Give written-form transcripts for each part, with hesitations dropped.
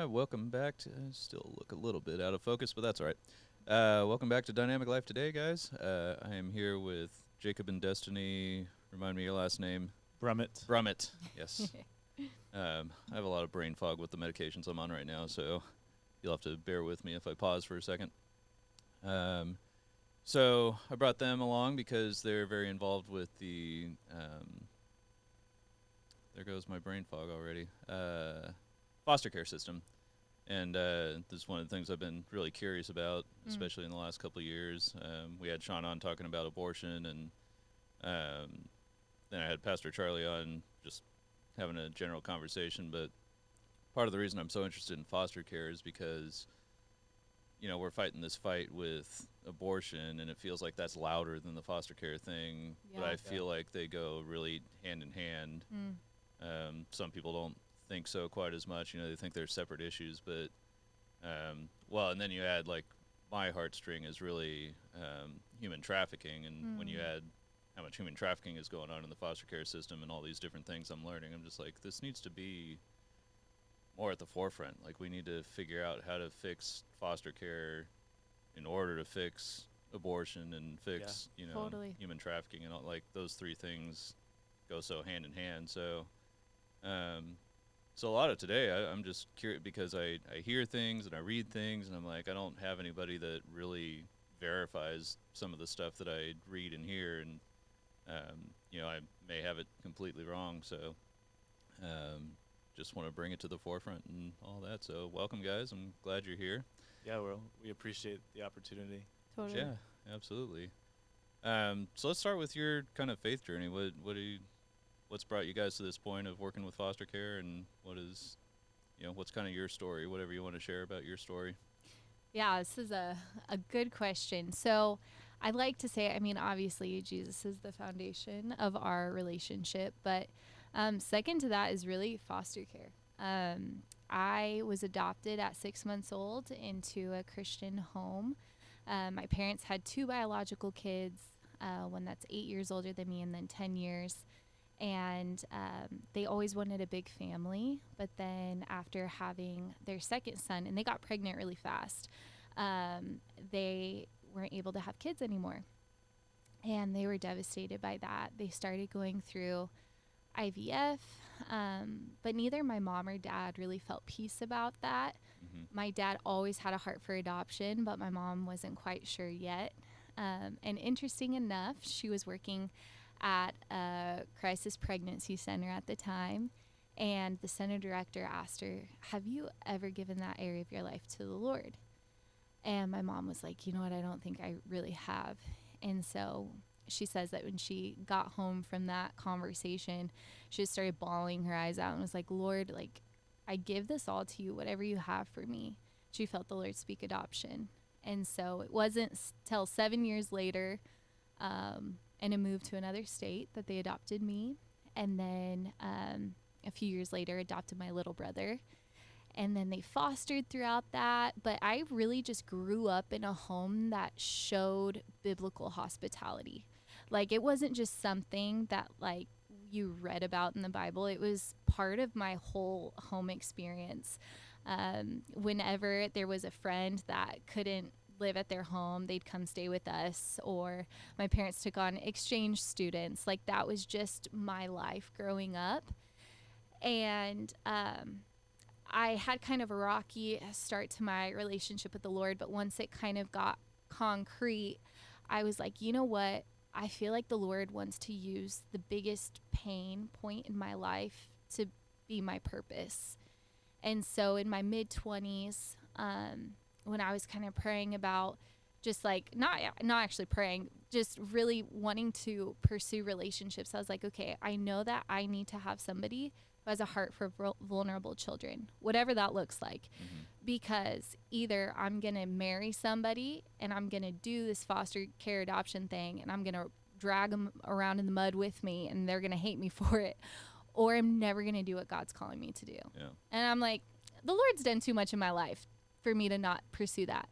Welcome back to. I still look a little bit out of focus, but that's all right. Welcome back to Dynamic Life today, guys. I am here with Jacob and Destiny. Remind me your last name. Brummet. Brummet. Yes. I have a lot of brain fog with the medications I'm on right now, so you'll have to bear with me if I pause for a second. So I brought them along because they're very involved with the. There goes my brain fog already. Foster care system. And this is one of the things I've been really curious about, especially in the last couple of years. We had Sean on talking about abortion, and then I had Pastor Charlie on just having a general conversation. But part of the reason I'm so interested in foster care is because, we're fighting this fight with abortion, and it feels like that's louder than the foster care thing. Yeah. But I feel like they go really hand in hand. Some people don't think so quite as much. They think they're separate issues, but and then you add, like, my heartstring is really human trafficking, and when you add how much human trafficking is going on in the foster care system and all these different things I'm learning, I'm just like, this needs to be more at the forefront. Like, we need to figure out how to fix foster care in order to fix abortion and fix Totally. human trafficking, and all, like, those three things go so hand in hand. So so a lot of today, I'm just curious because I hear things and I read things, and I'm like, I don't have anybody that really verifies some of the stuff that I read and hear, and I may have it completely wrong. So just want to bring it to the forefront and all that. So welcome, guys. I'm glad you're here. Yeah, we appreciate the opportunity. Totally. Yeah, absolutely. So let's start with your kind of faith journey. What's brought you guys to this point of working with foster care, and what's kind of your story, whatever you want to share about your story? Yeah, this is a good question. So I'd like to say, obviously, Jesus is the foundation of our relationship, but second to that is really foster care. I was adopted at 6 months old into a Christian home. My parents had two biological kids, one that's 8 years older than me and then 10 years. And they always wanted a big family, but then after having their second son, and they got pregnant really fast, they weren't able to have kids anymore. And they were devastated by that. They started going through IVF, but neither my mom or dad really felt peace about that. Mm-hmm. My dad always had a heart for adoption, but my mom wasn't quite sure yet. And interesting enough, she was working at a crisis pregnancy center at the time, and the center director asked her, have you ever given that area of your life to the Lord? And my mom was like, you know what, I don't think I really have. And so she says that when she got home from that conversation, she just started bawling her eyes out and was like, Lord, like, I give this all to you, whatever you have for me. She felt the Lord speak adoption. And so it wasn't till 7 years later, and a move to another state, that they adopted me. And then a few years later, adopted my little brother. And then they fostered throughout that. But I really just grew up in a home that showed biblical hospitality. Like, it wasn't just something that, like, you read about in the Bible. It was part of my whole home experience. Whenever there was a friend that couldn't live at their home, they'd come stay with us, or my parents took on exchange students. Like, that was just my life growing up. And I had kind of a rocky start to my relationship with the Lord, but once it kind of got concrete, I was like, you know what? I feel like the Lord wants to use the biggest pain point in my life to be my purpose. And so in my mid-20s, when I was kind of praying about just, like, not actually praying, just really wanting to pursue relationships, I was like, okay, I know that I need to have somebody who has a heart for vulnerable children, whatever that looks like. Mm-hmm. Because either I'm going to marry somebody and I'm going to do this foster care adoption thing and I'm going to drag them around in the mud with me and they're going to hate me for it, or I'm never going to do what God's calling me to do. Yeah. And I'm like, the Lord's done too much in my life for me to not pursue that.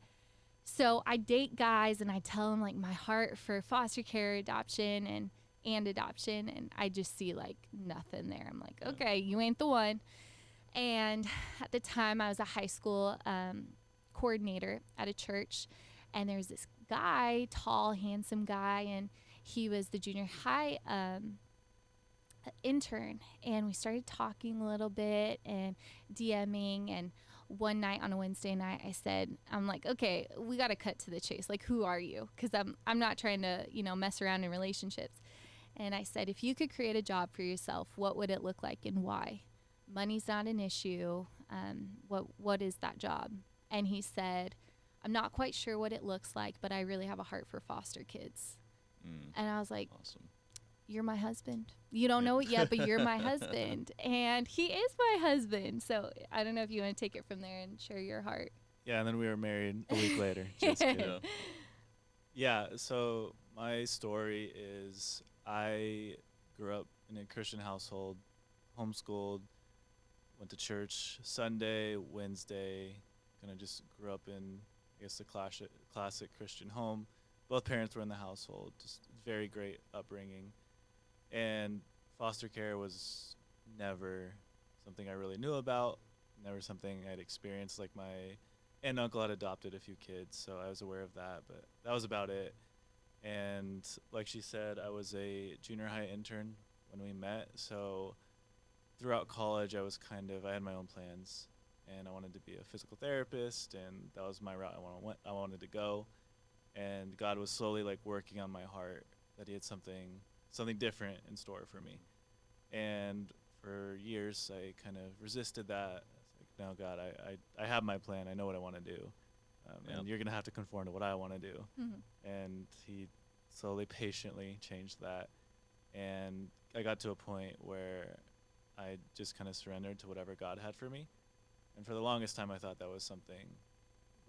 So I date guys and I tell them, like, my heart for foster care, adoption, and adoption, and I just see, like, nothing there. I'm like, okay, you ain't the one. And at the time, I was a high school coordinator at a church. And there was this guy, tall, handsome guy, and he was the junior high intern. And we started talking a little bit and DMing. And one night on a Wednesday night, I'm like, okay, we got to cut to the chase. Like, who are you? Because I'm not trying to, mess around in relationships. And I said, if you could create a job for yourself, what would it look like and why? Money's not an issue. What is that job? And he said, I'm not quite sure what it looks like, but I really have a heart for foster kids. And I was like, Awesome. You're my husband. You don't know it yet, but you're my husband. And he is my husband. So I don't know if you want to take it from there and share your heart. Yeah, and then we were married a week later. Just kidding. Yeah. Yeah, so my story is I grew up in a Christian household, homeschooled, went to church Sunday, Wednesday, kind of just grew up in, I guess, the classic Christian home. Both parents were in the household, just very great upbringing. And foster care was never something I really knew about, never something I'd experienced. Like, my aunt and uncle had adopted a few kids, so I was aware of that, but that was about it. And like she said, I was a junior high intern when we met, so throughout college I had my own plans, and I wanted to be a physical therapist, and that was my route I wanted to go. And God was slowly like working on my heart that he had something different in store for me. And for years I kind of resisted that. It's like, no, God, I have my plan. I know what I want to do. And you're going to have to conform to what I want to do. Mm-hmm. And he slowly, patiently changed that. And I got to a point where I just kind of surrendered to whatever God had for me. And for the longest time, I thought that was something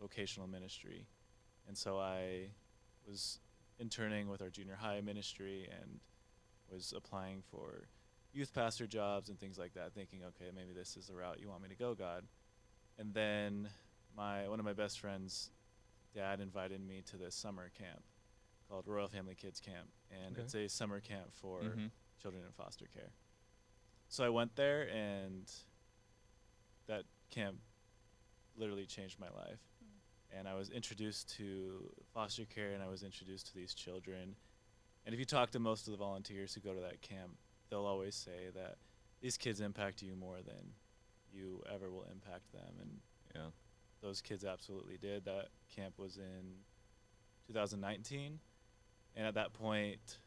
vocational ministry. And so I was interning with our junior high ministry and was applying for youth pastor jobs and things like that, thinking, okay, maybe this is the route you want me to go, God. And then one of my best friends' dad invited me to this summer camp called Royal Family Kids Camp. And It's a summer camp for children in foster care. So I went there, and that camp literally changed my life. And I was introduced to foster care, and I was introduced to these children. And if you talk to most of the volunteers who go to that camp, they'll always say that these kids impact you more than you ever will impact them. And those kids absolutely did. That camp was in 2019. And at that point,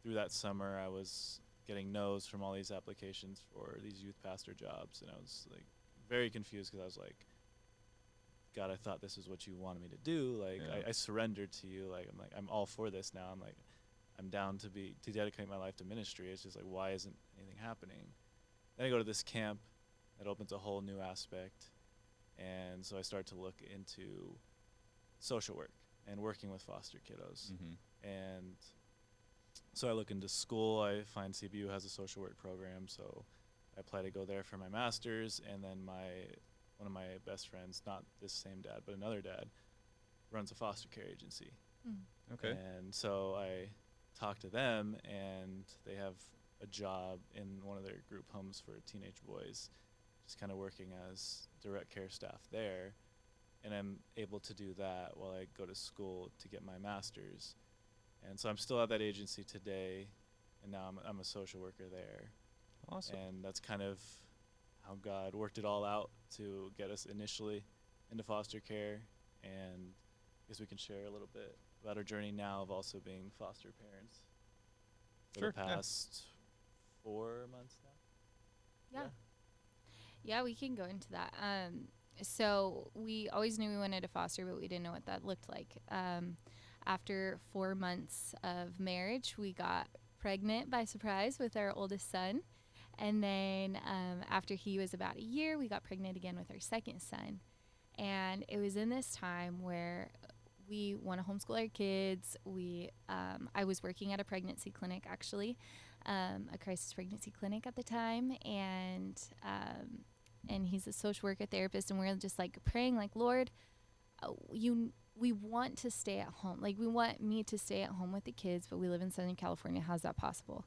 through that summer, I was getting no's from all these applications for these youth pastor jobs. And I was like very confused, because I was like, God, I thought this is what you wanted me to do. Like, I surrendered to you. Like, I'm all for this now. I'm down to dedicate my life to ministry. It's just like, why isn't anything happening? Then I go to this camp that opens a whole new aspect. And so I start to look into social work and working with foster kiddos. Mm-hmm. And so I look into school. I find CBU has a social work program. So I apply to go there for my master's. And then one of my best friends, not this same dad, but another dad, runs a foster care agency. Okay. And so I talked to them, and they have a job in one of their group homes for teenage boys, just kind of working as direct care staff there. And I'm able to do that while I go to school to get my master's. And so I'm still at that agency today, and now I'm a social worker there. Awesome. And that's kind of how God worked it all out to get us initially into foster care. And I guess we can share a little bit about our journey now of also being foster parents for the past 4 months now. Yeah, we can go into that. So we always knew we wanted to foster, but we didn't know what that looked like. After 4 months of marriage, we got pregnant by surprise with our oldest son. And then after he was about a year, we got pregnant again with our second son. And it was in this time where we want to homeschool our kids. I was working at a pregnancy clinic, actually, a crisis pregnancy clinic at the time. And he's a social worker therapist. And we're just like praying, like, Lord, we want to stay at home. Like, we want me to stay at home with the kids, but we live in Southern California. How's that possible?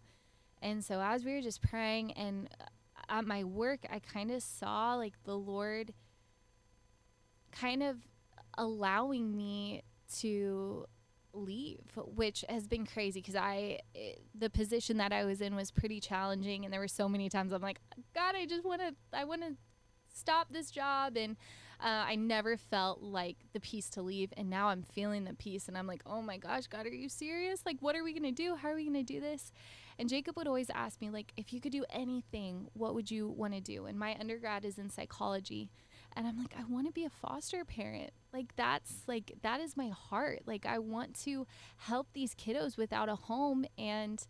And so as we were just praying, and at my work, I kind of saw like the Lord kind of allowing me to leave, which has been crazy because the position that I was in was pretty challenging, and there were so many times I'm like, God, I want to stop this job, and I never felt like the peace to leave, and now I'm feeling the peace, and I'm like, oh my gosh, God, are you serious? Like, what are we gonna do? How are we gonna do this? And Jacob would always ask me, like, if you could do anything, what would you want to do? And my undergrad is in psychology, and I'm like, I want to be a foster parent. That is my heart. Like, I want to help these kiddos without a home, and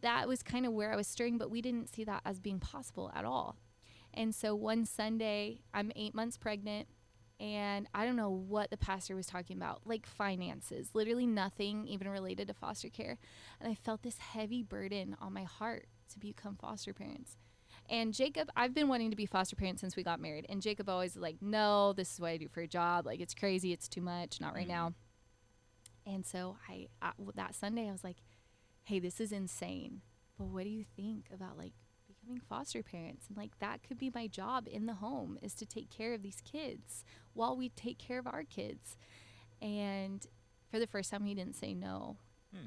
that was kind of where I was stirring, but we didn't see that as being possible at all. And so one Sunday, I'm 8 months pregnant, and I don't know what the pastor was talking about, like finances, literally nothing even related to foster care. And I felt this heavy burden on my heart to become foster parents. And Jacob, I've been wanting to be foster parent since we got married. And Jacob always like, no, this is what I do for a job. Like, it's crazy. It's too much. Not right now. And so that Sunday, I was like, hey, this is insane. But what do you think about like becoming foster parents? And like, that could be my job in the home, is to take care of these kids while we take care of our kids. And for the first time, he didn't say no.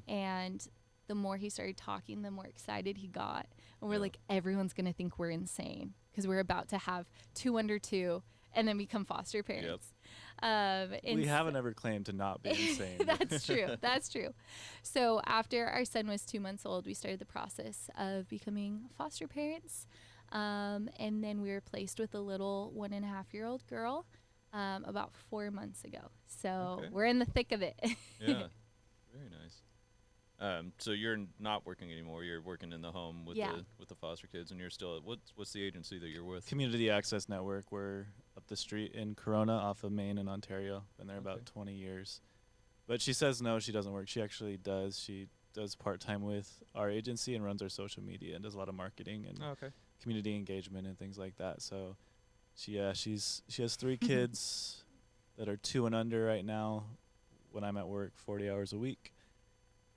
And the more he started talking, the more excited he got. And we're like, everyone's going to think we're insane because we're about to have 2 under 2 and then become foster parents. We haven't ever claimed to not be insane. That's true. That's true. So after our son was 2 months old, we started the process of becoming foster parents. And then we were placed with a little 1.5-year-old girl about 4 months ago. So we're in the thick of it. Yeah. Very nice. So you're not working anymore. You're working in the home with the foster kids, and you're still at what's the agency that you're with? Community Access Network. We're up the street in Corona off of Main and Ontario. Been there about 20 years. But she says no, she doesn't work. She actually does. She does part-time with our agency and runs our social media and does a lot of marketing and community engagement and things like that. So she has 3 kids that are 2 and under right now when I'm at work 40 hours a week.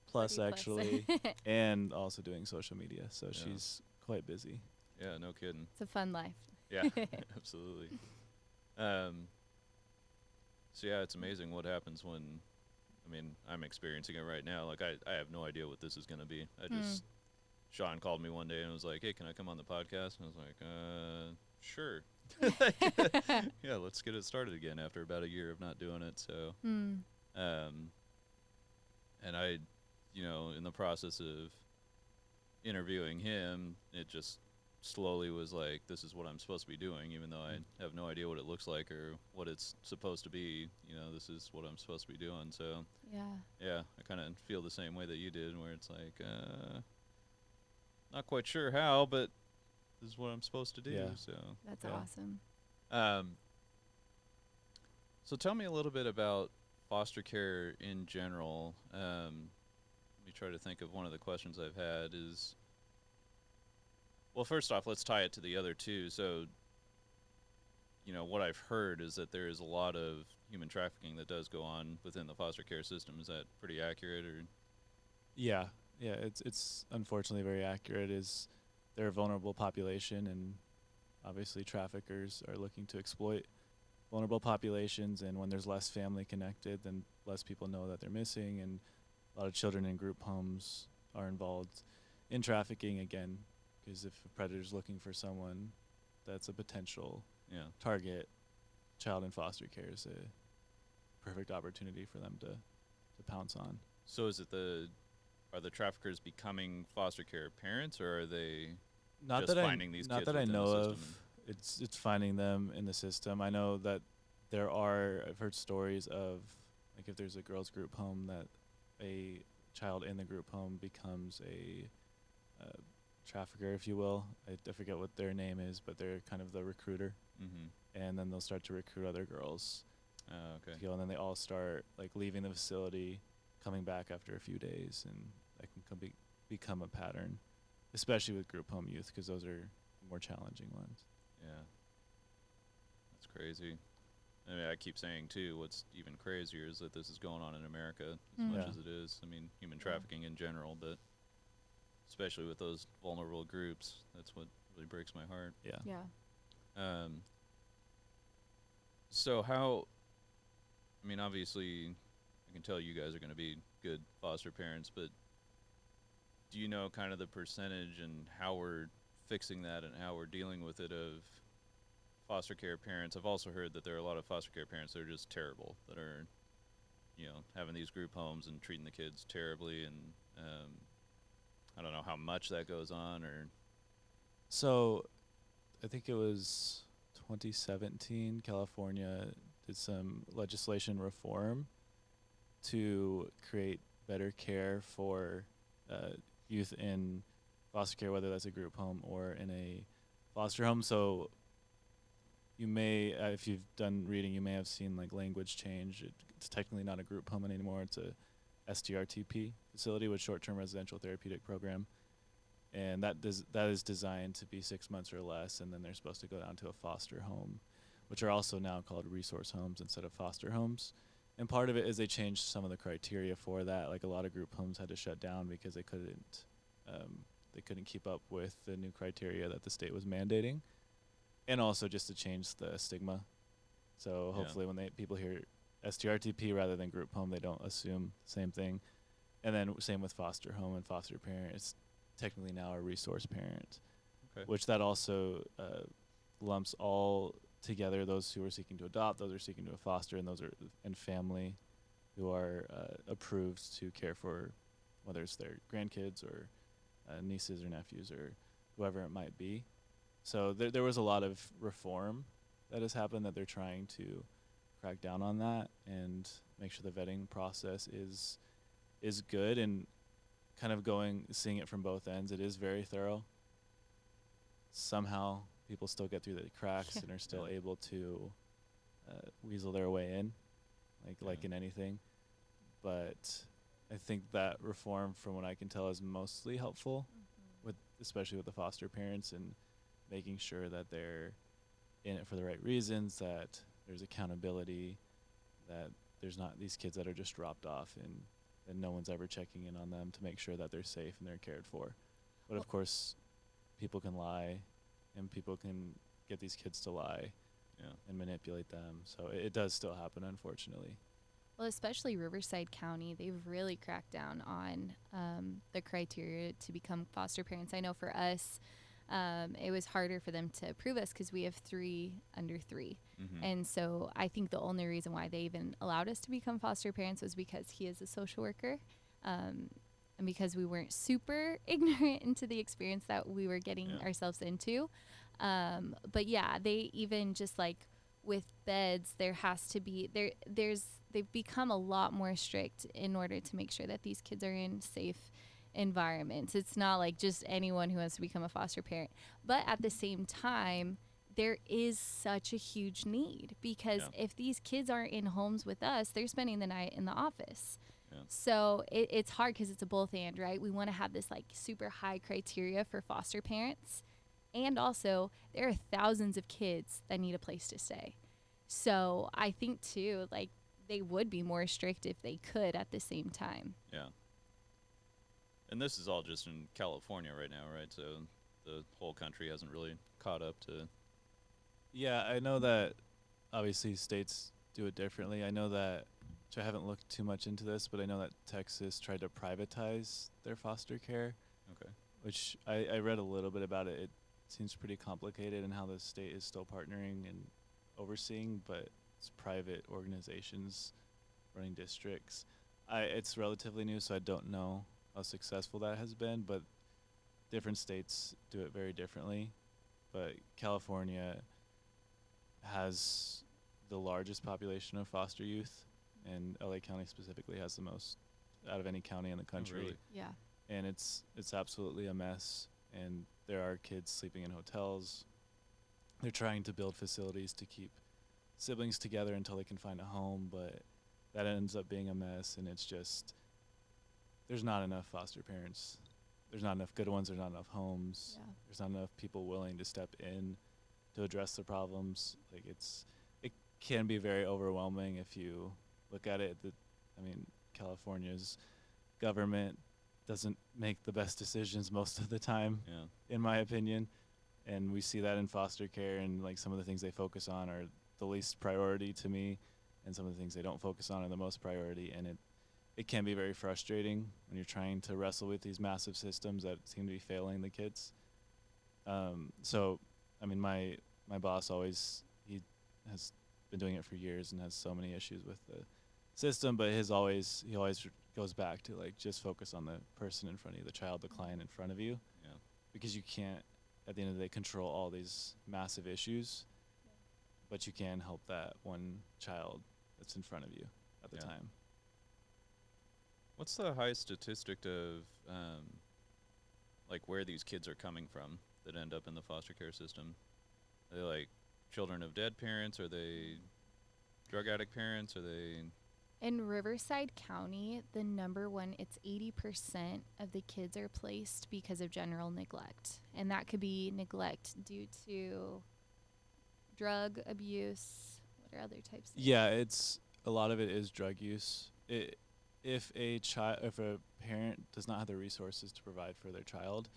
Plus actually, and also doing social media. So she's quite busy. Yeah, no kidding. It's a fun life. Yeah, absolutely. So yeah, it's amazing what happens when, I mean, I'm experiencing it right now. Like I have no idea what this is going to be. Sean called me one day and was like, hey, can I come on the podcast? And I was like, sure. Yeah, let's get it started again after about a year of not doing it. So, and I, in the process of interviewing him, it just slowly was like, this is what I'm supposed to be doing, even though I have no idea what it looks like or what it's supposed to be. This is what I'm supposed to be doing. So yeah, I kind of feel the same way that you did, where it's like, not quite sure how, but this is what I'm supposed to do. Yeah. So that's awesome. So tell me a little bit about foster care in general. Let me try to think of one of the questions I've had is, well, first off, let's tie it to the other two. So, what I've heard is that there is a lot of human trafficking that does go on within the foster care system. Is that pretty accurate? Or? Yeah, it's unfortunately very accurate. They're a vulnerable population, and obviously traffickers are looking to exploit vulnerable populations, and when there's less family connected, then less people know that they're missing, and a lot of children in group homes are involved in trafficking again, because if a predator's looking for someone that's a potential target, child in foster care is a perfect opportunity for them to pounce on. So are the traffickers becoming foster care parents, or are they finding these kids? Not that I know of. It's finding them in the system. I know that I've heard stories of, like, if there's a girls group home, that a child in the group home becomes a trafficker, if you will. I forget what their name is, but they're kind of the recruiter. And then they'll start to recruit other girls. To go, and then they all start like leaving the facility, coming back after a few days, and that can become a pattern, especially with group home youth, because those are more challenging ones. Yeah, that's crazy. I mean, I keep saying too, what's even crazier is that this is going on in America as much as it is. I mean, human trafficking in general, but especially with those vulnerable groups. That's what really breaks my heart. Yeah. Yeah. Um, so how? I mean, obviously, I can tell you guys are going to be good foster parents, but do you know kind of the percentage and how we're fixing that and how we're dealing with it of foster care parents? I've also heard that there are a lot of foster care parents that are just terrible, that are, having these group homes and treating the kids terribly, and I don't know how much that goes on, or So I think it was 2017, California did some legislation reform to create better care for youth in foster care, whether that's a group home or in a foster home. So you may, if you've done reading, you may have seen like language change. It's technically not a group home anymore. It's a STRTP facility, with short-term residential therapeutic program, and that is designed to be 6 months or less, and then they're supposed to go down to a foster home, which are also now called resource homes instead of foster homes. And part of it is they changed some of the criteria for that. Like a lot of group homes had to shut down because they couldn't keep up with the new criteria that the state was mandating, and also just to change the stigma. So Yeah. hopefully when people hear STRTP rather than group home, they don't assume the same thing. And then same with foster home and foster parent. It's technically now a resource parent, Okay. which that also lumps all together those who are seeking to adopt, those who are seeking to foster, and those are and family who are approved to care for, whether it's their grandkids or nieces or nephews or whoever it might be. So there was a lot of reform that has happened, that they're trying to crack down on that and make sure the vetting process is good, and kind of seeing it from both ends. It is very thorough. Somehow people still get through the cracks and are still Yeah. able to weasel their way in, like Yeah. in anything. But I think that reform, from what I can tell, is mostly helpful, especially with the foster parents, and making sure that they're in it for the right reasons, that there's accountability, that there's not these kids that are just dropped off and no one's ever checking in on them to make sure that they're safe and they're cared for. But of course, people can lie, and people can get these kids to lie Yeah. and manipulate them. So it does still happen, unfortunately. Well, especially Riverside County, they've really cracked down on the criteria to become foster parents. I know for us, it was harder for them to approve us because we have 3 under 3. Mm-hmm. And so I think the only reason why they even allowed us to become foster parents was because he is a social worker, and because we weren't super ignorant into the experience that we were getting ourselves into. But yeah, they even just like with beds, there has to be they've become a lot more strict in order to make sure that these kids are in safe environments. It's not like just anyone who wants to become a foster parent. But at the same time, there is such a huge need, because if these kids aren't in homes with us, they're spending the night in the office. Yeah. So it's hard because it's a both and, right? We want to have this like super high criteria for foster parents. And also, there are thousands of kids that need a place to stay. So I think, too, like, they would be more strict if they could at the same time. Yeah. And this is all just in California right now, right? So the whole country hasn't really caught up to. Yeah, I know that obviously states do it differently. I know that, which I haven't looked too much into this, but I know that Texas tried to privatize their foster care, Okay. which I read a little bit about it. It seems pretty complicated, and how the state is still partnering and overseeing, but it's private organizations running districts. It's relatively new, so I don't know how successful that has been, but different states do it very differently. But California has the largest population of foster youth, and LA County specifically has the most out of any county in the country. Really? Yeah. And it's absolutely a mess, and there are kids sleeping in hotels. They're trying to build facilities to keep siblings together until they can find a home, but that ends up being a mess, and it's just, there's not enough foster parents. There's not enough good ones. There's not enough homes. Yeah. There's not enough people willing to step in to address the problems. Like it can be very overwhelming if you look at it. California's government doesn't make the best decisions most of the time, Yeah. in my opinion. And we see that in foster care, and like some of the things they focus on are the least priority to me, and some of the things they don't focus on are the most priority. And it can be very frustrating when you're trying to wrestle with these massive systems that seem to be failing the kids. So, I mean, my boss always, he has been doing it for years and has so many issues with the system, but he always goes back to like just focus on the person in front of you, the child, the client in front of you, Yeah. because you can't at the end of the day control all these massive issues, but you can help that one child that's in front of you at the Yeah. time. What's the high statistic of like where these kids are coming from that end up in the foster care system? Are they like children of dead parents? Are they drug addict parents? Are they? In Riverside County, the number one, it's 80% of the kids are placed because of general neglect. And that could be neglect due to drug abuse. What are other types of? Yeah, it's a lot of it is drug use. If a parent does not have the resources to provide for their child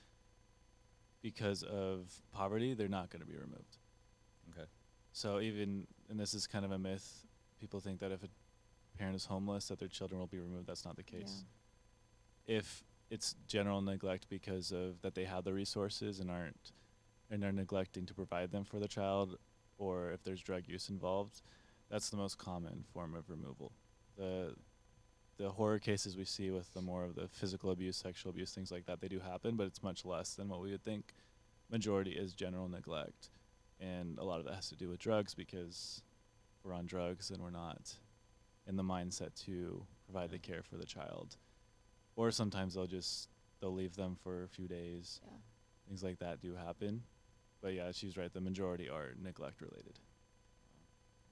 because of poverty, they're not going to be removed. Okay. So even, and this is kind of a myth, people think that if a parent is homeless that their children will be removed. That's not the case. If it's general neglect because of that they have the resources and are neglecting to provide them for the child, or if there's drug use involved, that's the most common form of removal. The horror cases we see with the more of the physical abuse, sexual abuse, things like that, they do happen, but it's much less than what we would think. Majority is general neglect, and a lot of that has to do with drugs, because we're on drugs and we're not in the mindset to provide the care for the child. Or sometimes they'll leave them for a few days. Yeah. Things like that do happen. But yeah, she's right. The majority are neglect related.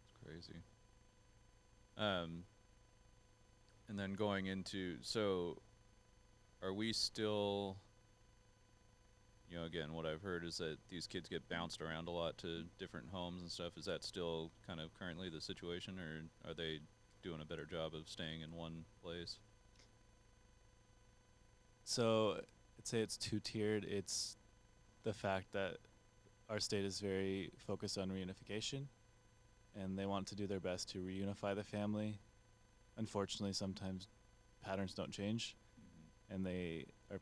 It's crazy. And then going into, so are we still, again, what I've heard is that these kids get bounced around a lot to different homes and stuff. Is that still kind of currently the situation, or are they doing a better job of staying in one place? So I'd say it's two-tiered. It's the fact that our state is very focused on reunification, and they want to do their best to reunify the family. Unfortunately, sometimes patterns don't change, and they are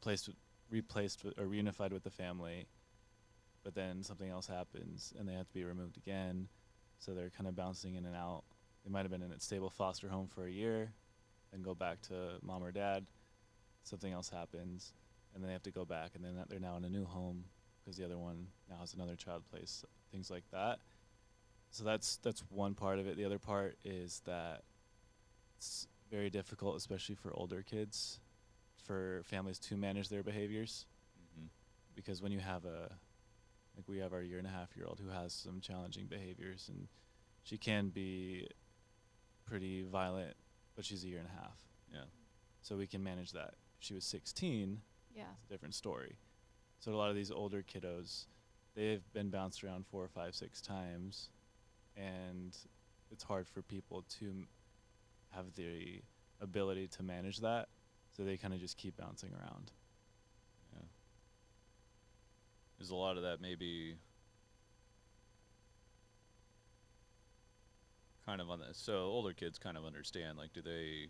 replaced or reunified with the family, but then something else happens and they have to be removed again. So they're kind of bouncing in and out. They might have been in a stable foster home for a year, then go back to mom or dad. Something else happens, and then they have to go back, and then they're now in a new home because the other one now has another child place, things like that. So that's one part of it. The other part is that it's very difficult, especially for older kids, for families to manage their behaviors. Mm-hmm. Because when you have we have our 1.5-year-old who has some challenging behaviors, and she can be pretty violent, but she's a 1.5 years. Yeah. So we can manage that. If she was 16, Yeah. it's a different story. So a lot of these older kiddos, they've been bounced around 4 or 5, 6 times, and it's hard for people to have the ability to manage that, so they kind of just keep bouncing around. Yeah. Is a lot of that maybe kind of on the, so older kids kind of understand, like, do they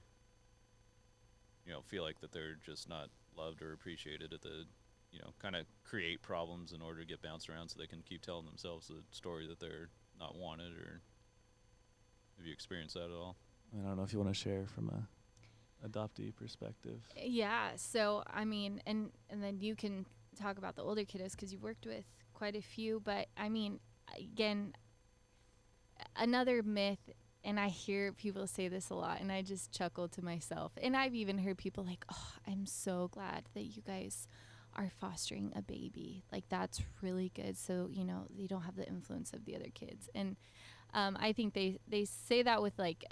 feel like that they're just not loved or appreciated at the kind of create problems in order to get bounced around so they can keep telling themselves the story that they're not wanted? Or have you experienced that at all? I don't know if you want to share from a adoptee perspective. Yeah. So, I mean, and then you can talk about the older kiddos because you've worked with quite a few. But, I mean, again, another myth, and I hear people say this a lot, and I just chuckle to myself. And I've even heard people like, oh, I'm so glad that you guys are fostering a baby. Like, that's really good. So, you don't have the influence of the other kids. And I think they say that with, like,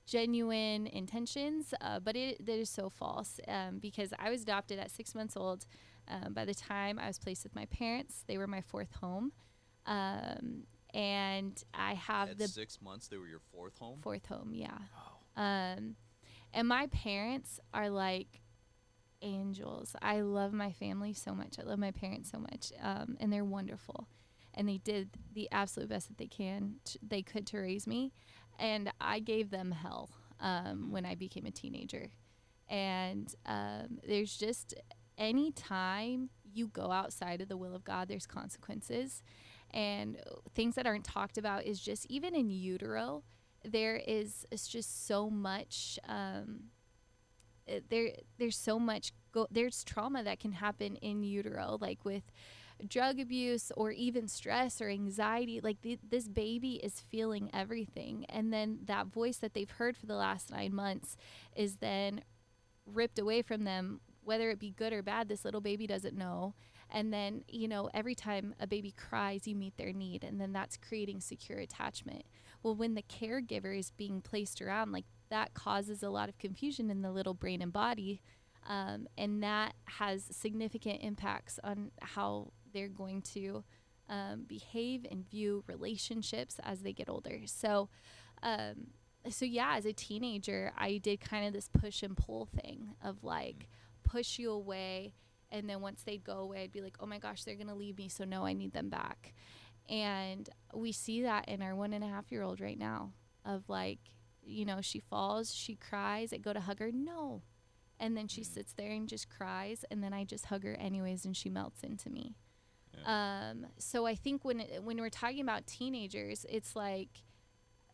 genuine intentions, but that is so false, because I was adopted at 6 months old. By the time I was placed with my parents, they were my fourth home. And I have At the 6 months, they were your fourth home? fourth home, yeah. Wow. And my parents are like angels. I love my family so much. I love my parents so much, and they're wonderful. And they did the absolute best that they could to raise me, and I gave them hell when I became a teenager. And there's just any time you go outside of the will of God, there's consequences, and things that aren't talked about is just even in utero, it's just so much. There's so much there's trauma that can happen in utero, like with drug abuse or even stress or anxiety. Like this baby is feeling everything, and then that voice that they've heard for the last 9 months is then ripped away from them, whether it be good or bad. This little baby doesn't know. And then, every time a baby cries, you meet their need, and then that's creating secure attachment. Well, when the caregiver is being placed around, like, that causes a lot of confusion in the little brain and body, and that has significant impacts on how they're going to behave and view relationships as they get older. So yeah, as a teenager, I did kind of this push and pull thing of like push you away, and then once they'd go away, I'd be like, oh my gosh, they're gonna leave me, so no, I need them back. And we see that in our 1.5-year-old right now, of like, she falls, she cries, I go to hug her, no, and then she sits there and just cries, and then I just hug her anyways, and she melts into me. So I think when we're talking about teenagers, it's like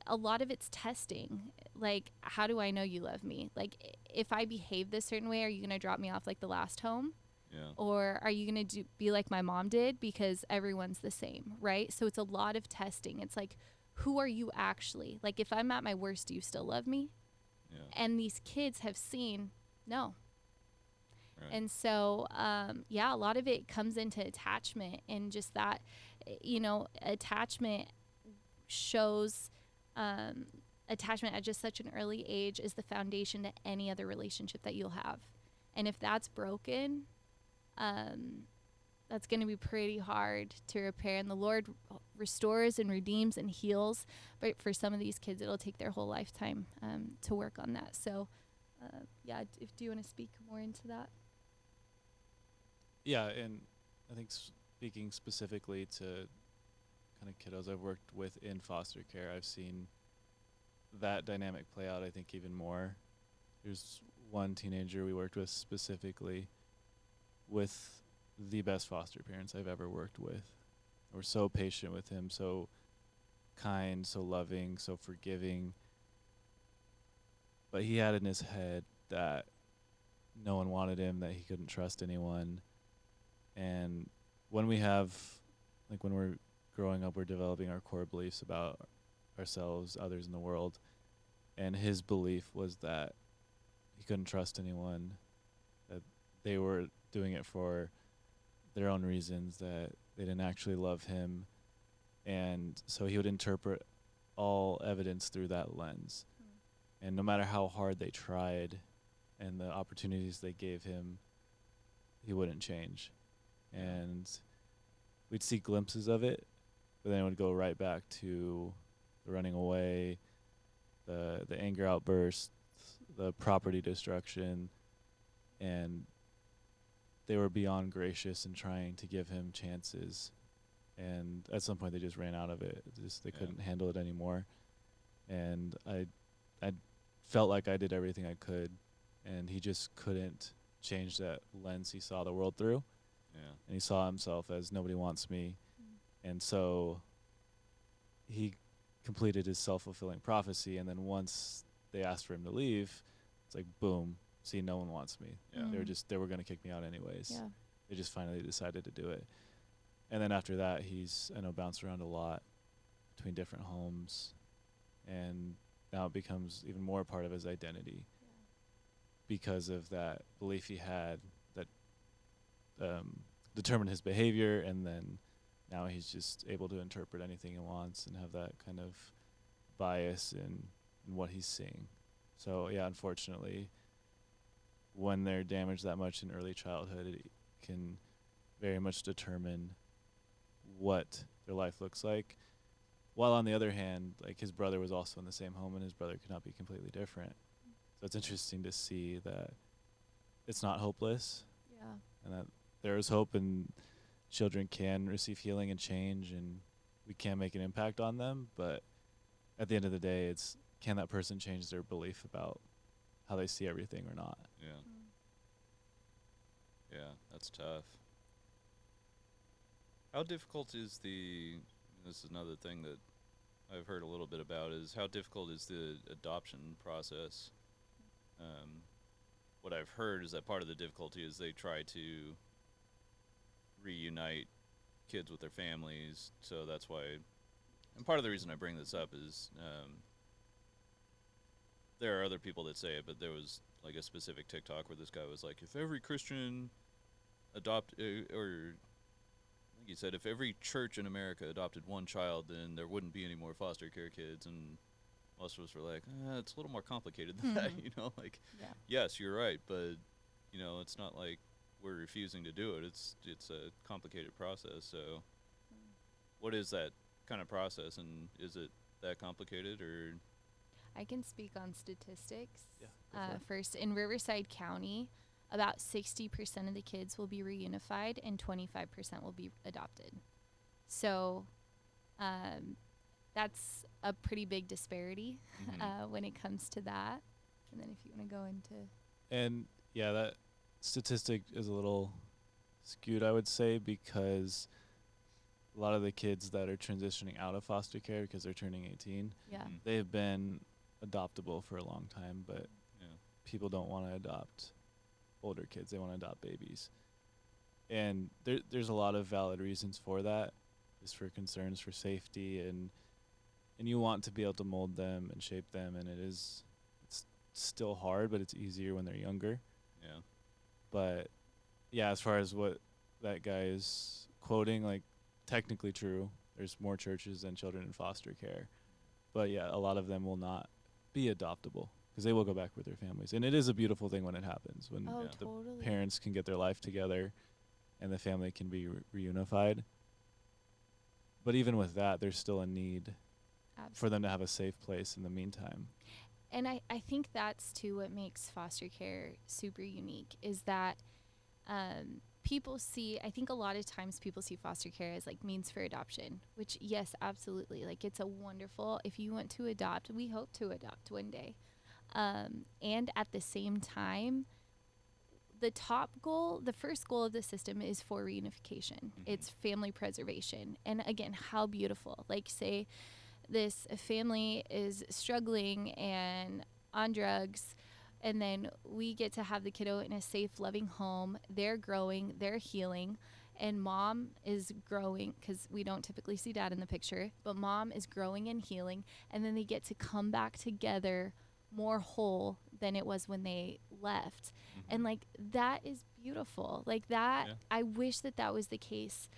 a lot of it's testing. Like, how do I know you love me? Like, if I behave this certain way, are you going to drop me off like the last home? Yeah. Or are you going to be like my mom did, because everyone's the same, right? So it's a lot of testing. It's like, who are you actually? Like, if I'm at my worst, do you still love me? Yeah. And these kids have seen, no. Right. And so, a lot of it comes into attachment, and just that, attachment shows attachment at just such an early age is the foundation to any other relationship that you'll have. And if that's broken, that's going to be pretty hard to repair. And the Lord restores and redeems and heals. But for some of these kids, it'll take their whole lifetime to work on that. So, do you want to speak more into that? Yeah, and I think speaking specifically to kind of kiddos I've worked with in foster care, I've seen that dynamic play out, I think, even more. There's one teenager we worked with specifically with the best foster parents I've ever worked with. They were so patient with him, so kind, so loving, so forgiving. But he had in his head that no one wanted him, that he couldn't trust anyone. And when we're growing up, we're developing our core beliefs about ourselves, others in the world. And his belief was that he couldn't trust anyone, that they were doing it for their own reasons, that they didn't actually love him. And so he would interpret all evidence through that lens. And no matter how hard they tried and the opportunities they gave him, he wouldn't change. And we'd see glimpses of it, but then it would go right back to the running away, the anger outbursts, the property destruction, and they were beyond gracious in trying to give him chances. And at some point, they just ran out of it. They couldn't handle it anymore. And I felt like I did everything I could, and he just couldn't change that lens he saw the world through. Yeah. And he saw himself as nobody wants me. And so he completed his self-fulfilling prophecy, and then once they asked for him to leave, it's like, boom, see, no one wants me. Yeah. They were going to kick me out anyways. Yeah. They just finally decided to do it. And then after that, he's, bounced around a lot between different homes, and now it becomes even more part of his identity because of that belief he had that determined his behavior, and then now he's just able to interpret anything he wants and have that kind of bias in what he's seeing. So yeah, unfortunately, when they're damaged that much in early childhood, it can very much determine what their life looks like. While on the other hand, like, his brother was also in the same home, and his brother could not be completely different. So it's interesting to see that it's not hopeless, Yeah. and that there is hope, and children can receive healing and change, and we can make an impact on them. But at the end of the day, it's, can that person change their belief about how they see everything or not? Yeah. Yeah, that's tough. How difficult is this is another thing that I've heard a little bit about, is how difficult is the adoption process? Um, what I've heard is that part of the difficulty is they try to reunite kids with their families, so that's why. And part of the reason I bring this up is there are other people that say it, but there was like a specific TikTok where this guy was like, if every Christian or I think he said, if every church in America adopted one child, then there wouldn't be any more foster care kids. And most of us were like, it's a little more complicated than that, like, Yeah. yes, you're right, but it's not like we're refusing to do it. It's a complicated process. So what is that kind of process, and is it that complicated, or? I can speak on statistics. Yeah, go for it. First, in Riverside County, about 60% of the kids will be reunified and 25% will be adopted. So that's a pretty big disparity when it comes to that. And then if you want to go into... And yeah, that statistic is a little skewed, I would say, because a lot of the kids that are transitioning out of foster care because they're turning 18, Yeah. they've been adoptable for a long time, but Yeah. people don't want to adopt older kids. They want to adopt babies. And there's a lot of valid reasons for that, just for concerns for safety, and you want to be able to mold them and shape them, and it's still hard, but it's easier when they're younger. Yeah. But yeah, as far as what that guy is quoting, like, technically true. There's more churches than children in foster care. But yeah, a lot of them will not be adoptable because they will go back with their families. And it is a beautiful thing when it happens, when Oh, the totally. parents can get their life together and the family can be reunified. But even with that, there's still a need for them to have a safe place in the meantime. And I think that's too what makes foster care super unique, is that people see, I think a lot of times people see foster care as like means for adoption, which yes, absolutely. Like, it's a wonderful, if you want to adopt, we hope to adopt one day. And at the same time, the top goal, the first goal of the system is for reunification. It's family preservation. And again, how beautiful. Like, say this family is struggling and on drugs, and then we get to have the kiddo in a safe, loving home. They're growing, they're healing, and mom is growing, because we don't typically see dad in the picture, but mom is growing and healing, and then they get to come back together more whole than it was when they left. And like, that is beautiful. Like that, Yeah. I wish that that was the case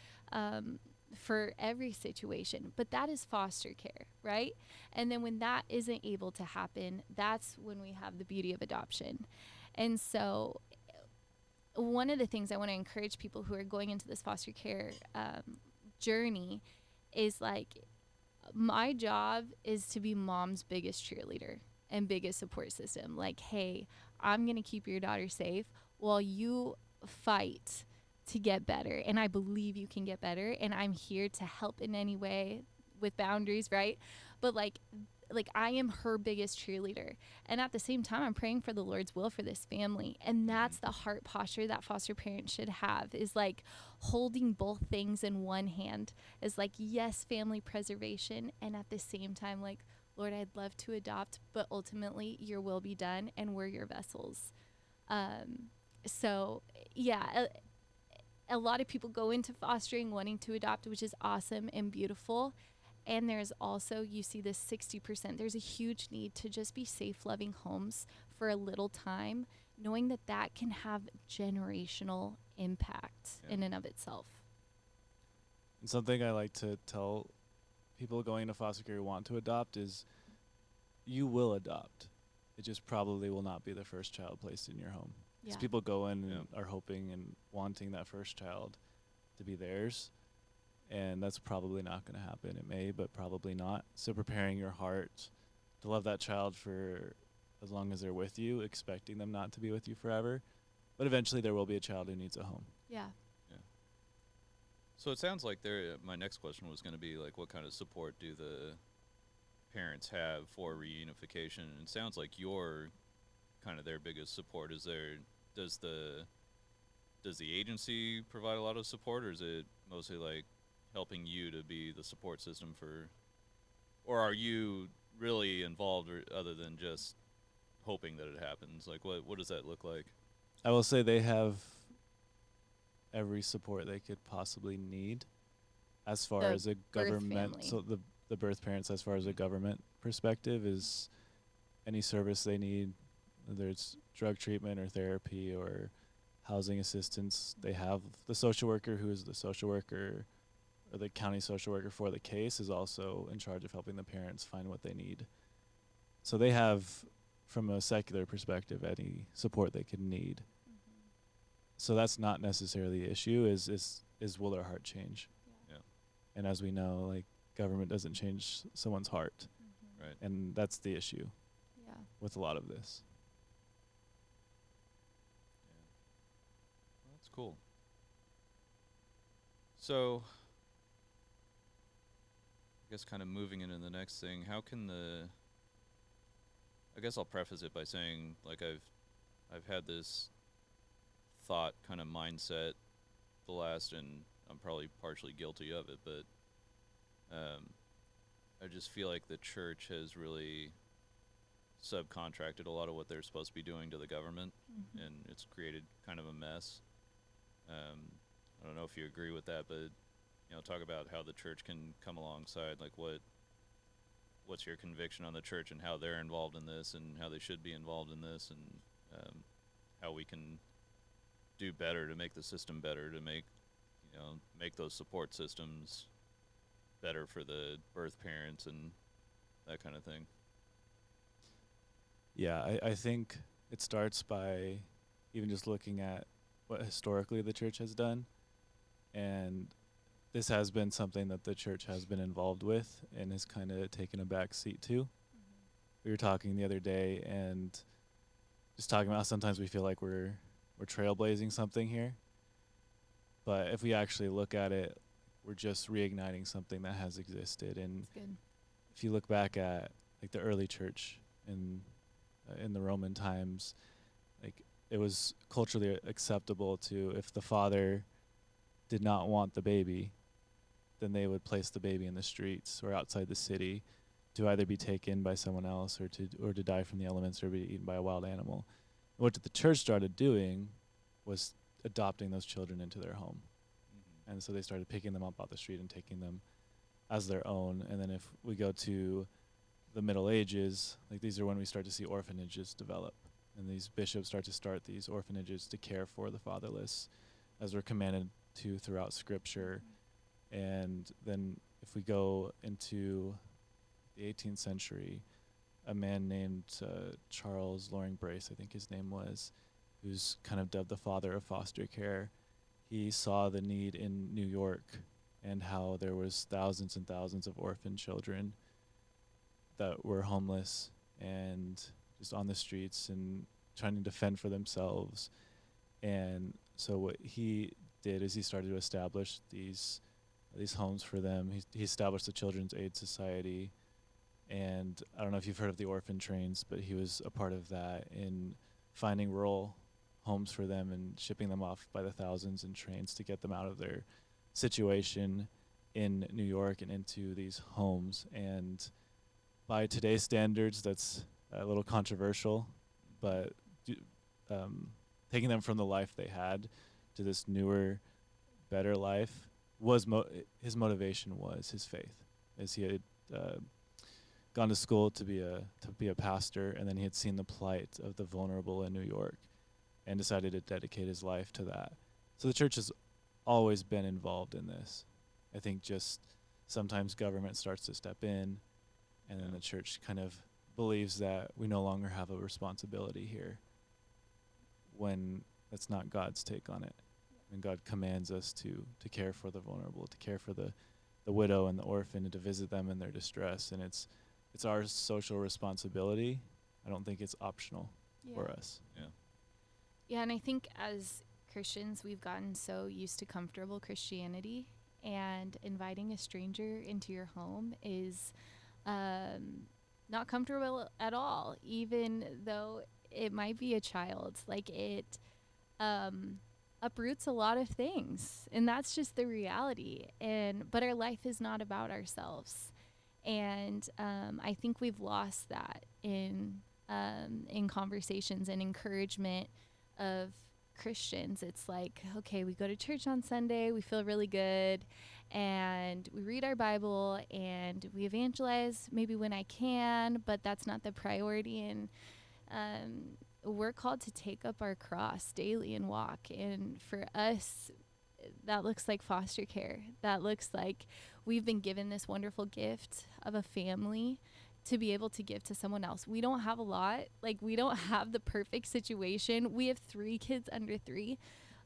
for every situation, but that is foster care, right? And then when that isn't able to happen, that's when we have the beauty of adoption. And so one of the things I want to encourage people who are going into this foster care journey is, like, my job is to be mom's biggest cheerleader and biggest support system. Like, hey, I'm going to keep your daughter safe while you fight to get better. And I believe you can get better. And I'm here to help in any way with boundaries, right? But like I am her biggest cheerleader. And at the same time, I'm praying for the Lord's will for this family. And that's the heart posture that foster parents should have, is like holding both things in one hand, is like, yes, family preservation. And at the same time, like, Lord, I'd love to adopt, but ultimately your will be done, and we're your vessels. So yeah, a lot of people go into fostering wanting to adopt, which is awesome and beautiful. And there's also, you see this 60%, there's a huge need to just be safe, loving homes for a little time, knowing that that can have generational impact in and of itself. And something I like to tell people going into foster care who want to adopt is, you will adopt. It just probably will not be the first child placed in your home. Because people go in and are hoping and wanting that first child to be theirs, and that's probably not going to happen. It may, but probably not. So preparing your heart to love that child for as long as they're with you, expecting them not to be with you forever, But eventually there will be a child who needs a home. Yeah. Yeah. So it sounds like there. My next question was going to be like, what kind of support do the parents have for reunification? And it sounds like your kind of their biggest support is there. Does the does the agency provide a lot of support, or is it mostly like helping you to be the support system for, or are you really involved, or other than just hoping that it happens? Like, what does that look like? I will say they have every support they could possibly need as far The as a birth government. family. So the birth parents, as far as a government perspective, is any service they need, whether it's drug treatment or therapy or housing assistance. They have the social worker, who is the social worker or the county social worker for the case, is also in charge of helping the parents find what they need. So they have, from a secular perspective, any support they could need. So that's not necessarily the issue. Is will their heart change? Yeah. And as we know, like, government doesn't change someone's heart, Right. and that's the issue Yeah. with a lot of this. Yeah. Well, that's cool. So, I guess kind of moving into the next thing, how can the I guess I'll preface it by saying, like, I've had this thought kind of mindset the last, and I'm probably partially guilty of it, but I just feel like the church has really subcontracted a lot of what they're supposed to be doing to the government, and it's created kind of a mess. I don't know if you agree with that, but talk about how the church can come alongside. Like, what's your conviction on the church and how they're involved in this, and how they should be involved in this, and how we can do better to make the system better, to make those support systems better for the birth parents and that kind of thing. Yeah, I think it starts by even just looking at what historically the church has done. And this has been something that the church has been involved with and has kind of taken a back seat to. We were talking the other day and just talking about how sometimes we feel like we're trailblazing something here. But if we actually look at it, we're just reigniting something that has existed. And That's good. if you look back at like the early church in the Roman times, like, it was culturally acceptable to, if the father did not want the baby, then they would place the baby in the streets or outside the city to either be taken by someone else or to die from the elements or be eaten by a wild animal. And what the church started doing was adopting those children into their home. Mm-hmm. And so they started picking them up off the street and taking them as their own. And then if we go to the Middle Ages, like, these are when we start to see orphanages develop. And these bishops start these orphanages to care for the fatherless, as we're commanded to throughout Scripture. And then if we go into the 18th century, a man named Charles Loring Brace, I think his name was, who's kind of dubbed the father of foster care, he saw the need in New York and how there was thousands and thousands of orphan children that were homeless and just on the streets and trying to fend for themselves. And so what he did is he started to establish these homes for them. He established the Children's Aid Society, and I don't know if you've heard of the orphan trains, but he was a part of that in finding rural homes for them and shipping them off by the thousands in trains to get them out of their situation in New York and into these homes. And by today's standards, that's a little controversial, but taking them from the life they had to this newer, better life was his motivation was his faith, as he had gone to school to be a pastor, and then he had seen the plight of the vulnerable in New York, and decided to dedicate his life to that. So the church has always been involved in this. I think just sometimes government starts to step in, and then the church kind of believes that we no longer have a responsibility here, when that's not God's take on it. And God commands us to care for the vulnerable, to care for the widow and the orphan, and to visit them in their distress. And it's our social responsibility. I don't think it's optional for us. Yeah. Yeah, and I think as Christians, we've gotten so used to comfortable Christianity, and inviting a stranger into your home is not comfortable at all, even though it might be a child. Like it uproots a lot of things, and that's just the reality. But our life is not about ourselves, and I think we've lost that in conversations and encouragement of Christians. It's like, okay, we go to church on Sunday, we feel really good, and we read our Bible and we evangelize maybe when I can, but that's not the priority. And we're called to take up our cross daily and walk. And for us, that looks like foster care. That looks like we've been given this wonderful gift of a family to be able to give to someone else. We don't have a lot. Like, we don't have the perfect situation. We have 3 kids under 3,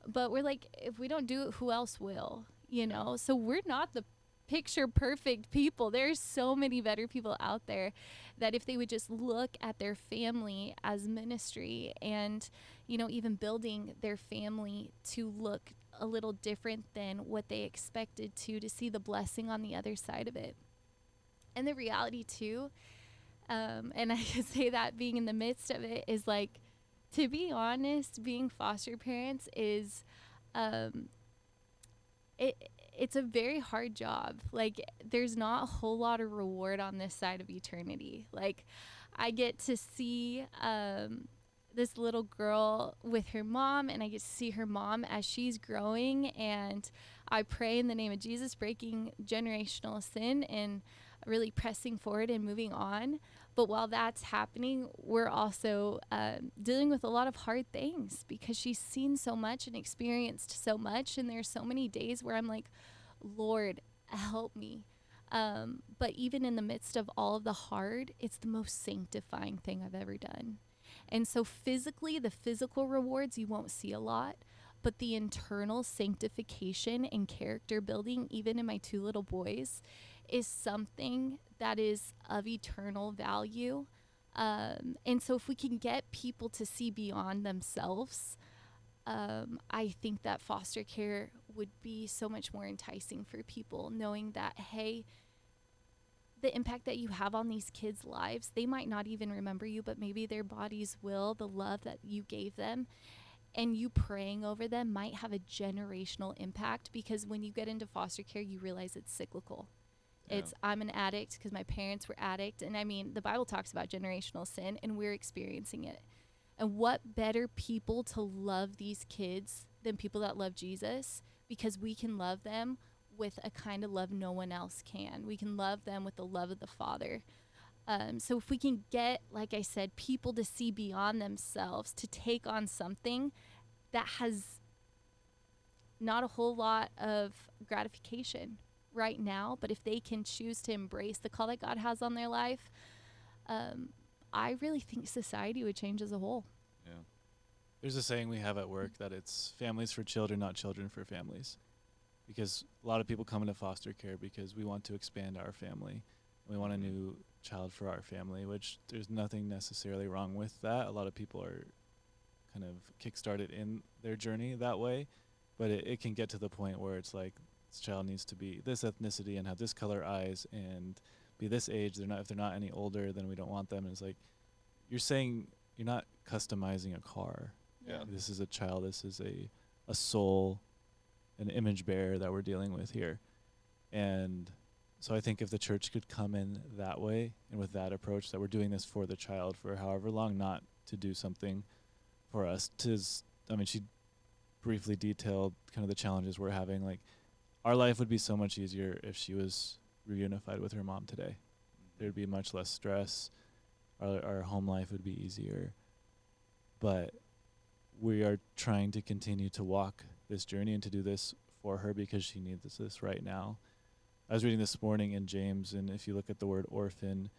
but we're like, if we don't do it, who else will? You know? So we're not the picture perfect people. There's so many better people out there that if they would just look at their family as ministry, and, you know, even building their family to look a little different than what they expected to see the blessing on the other side of it. And the reality too, and I could say that being in the midst of it is like, to be honest, being foster parents is, it's a very hard job. Like, there's not a whole lot of reward on this side of eternity. Like, I get to see this little girl with her mom, and I get to see her mom as she's growing, and I pray in the name of Jesus, breaking generational sin and really pressing forward and moving on. But while that's happening, we're also dealing with a lot of hard things, because she's seen so much and experienced so much. And there's so many days where I'm like, Lord, help me. But even in the midst of all of the hard, it's the most sanctifying thing I've ever done. And so physically, the physical rewards you won't see a lot, but the internal sanctification and character building, even in my 2 little boys, is something that is of eternal value. And so if we can get people to see beyond themselves, I think that foster care would be so much more enticing for people, knowing that, hey, the impact that you have on these kids' lives, they might not even remember you, but maybe their bodies will. The love that you gave them and you praying over them might have a generational impact, because when you get into foster care, you realize it's cyclical. Yeah. It's, I'm an addict because my parents were addict. And I mean, the Bible talks about generational sin, and we're experiencing it. And what better people to love these kids than people that love Jesus, because we can love them with a kind of love no one else can. We can love them with the love of the Father. So if we can get, like I said, people to see beyond themselves, to take on something that has not a whole lot of gratification right now, but if they can choose to embrace the call that God has on their life, I really think society would change as a whole. Yeah. There's a saying we have at work that it's families for children, not children for families. Because a lot of people come into foster care because we want to expand our family. We want a new child for our family, which there's nothing necessarily wrong with that. A lot of people are kind of kickstarted in their journey that way, but it can get to the point where it's like, this child needs to be this ethnicity and have this color eyes and be this age. If they're not any older, then we don't want them. And it's like, you're saying you're not customizing a car. Yeah. This is a child. This is a soul, an image bearer that we're dealing with here. And so I think if the church could come in that way and with that approach, that we're doing this for the child for however long, not to do something for us. She briefly detailed kind of the challenges we're having. Like, our life would be so much easier if she was reunified with her mom today. There'd be much less stress. Our home life would be easier. But we are trying to continue to walk this journey and to do this for her because she needs this right now. I was reading this morning in James, and if you look at the word orphan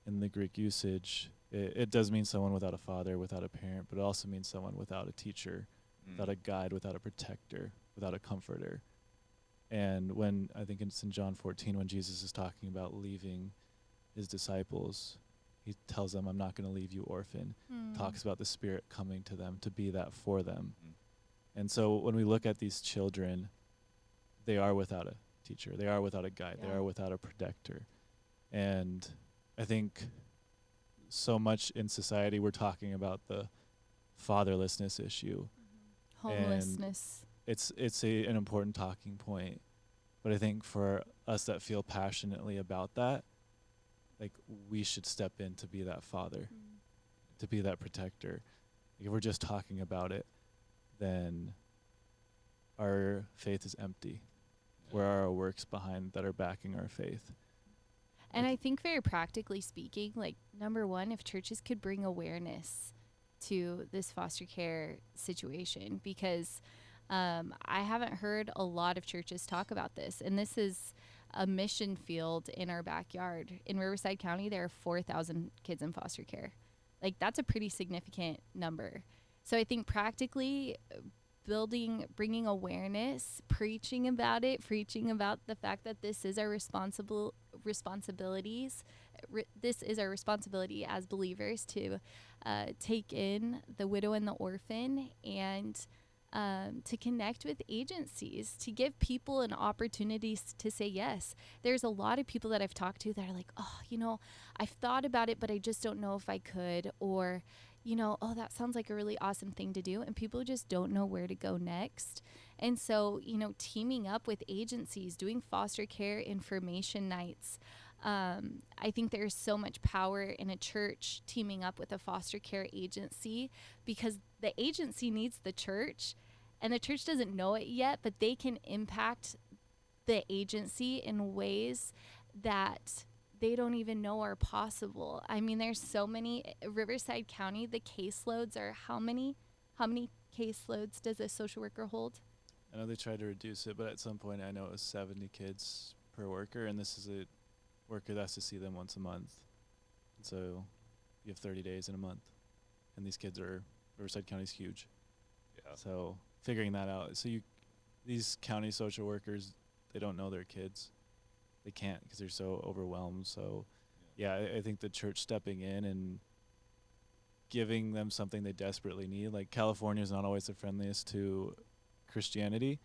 in the Greek usage, it does mean someone without a father, without a parent, but it also means someone without a teacher, without a guide, without a protector, without a comforter. And when, I think it's in John 14, when Jesus is talking about leaving his disciples, he tells them, I'm not going to leave you orphan. Talks about the Spirit coming to them to be that for them. And so when we look at these children, they are without a teacher. They are without a guide. They are without a protector. And I think so much in society we're talking about the fatherlessness issue. Homelessness. And it's an important talking point. But I think for us that feel passionately about that, like, we should step in to be that father, to be that protector. Like, if we're just talking about it, then our faith is empty. Where are our works behind that are backing our faith? And I think very practically speaking, like, number one, if churches could bring awareness to this foster care situation, because I haven't heard a lot of churches talk about this. And this is a mission field in our backyard. In Riverside County, there are 4,000 kids in foster care. Like, that's a pretty significant number. So I think practically bringing awareness, preaching about it, preaching about the fact that this is our responsibilities. This is our responsibility as believers to take in the widow and the orphan, and to connect with agencies, to give people an opportunity to say yes. There's a lot of people that I've talked to that are like, oh, I've thought about it, but I just don't know if I could, or, oh, that sounds like a really awesome thing to do. And people just don't know where to go next. And so, teaming up with agencies, doing foster care information nights. I think there's so much power in a church teaming up with a foster care agency, because the agency needs the church, and the church doesn't know it yet, but they can impact the agency in ways that they don't even know are possible. I mean, there's so many. Riverside County, the caseloads are how many? How many caseloads does a social worker hold? I know they tried to reduce it, but at some point I know it was 70 kids per worker, and this is a worker that has to see them once a month. And so you have 30 days in a month. And these kids Riverside County's huge. Yeah. So figuring that out. So these county social workers, they don't know their kids. They can't because they're so overwhelmed. So yeah, I think the church stepping in and giving them something they desperately need. Like, California is not always the friendliest to Christianity,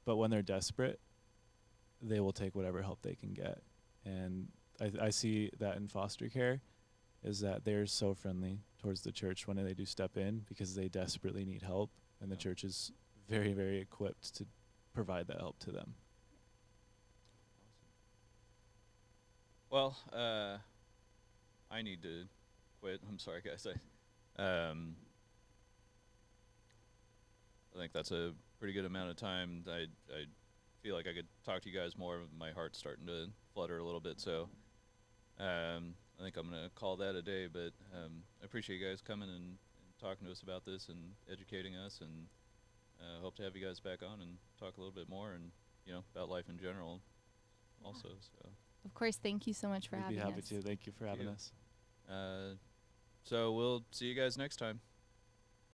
but when they're desperate, they will take whatever help they can get. And I see that in foster care, is that they're so friendly towards the church when they do step in, because they desperately need help, and the church is very, very equipped to provide that help to them. Well, I need to quit. I'm sorry, guys. I think that's a pretty good amount of time. I feel like I could talk to you guys more. My heart's starting to flutter a little bit, so I think I'm going to call that a day. But I appreciate you guys coming and talking to us about this and educating us, and hope to have you guys back on and talk a little bit more, and about life in general also. So, of course, thank you so much for having us. We'd be happy to. Thank you for having us. So we'll see you guys next time.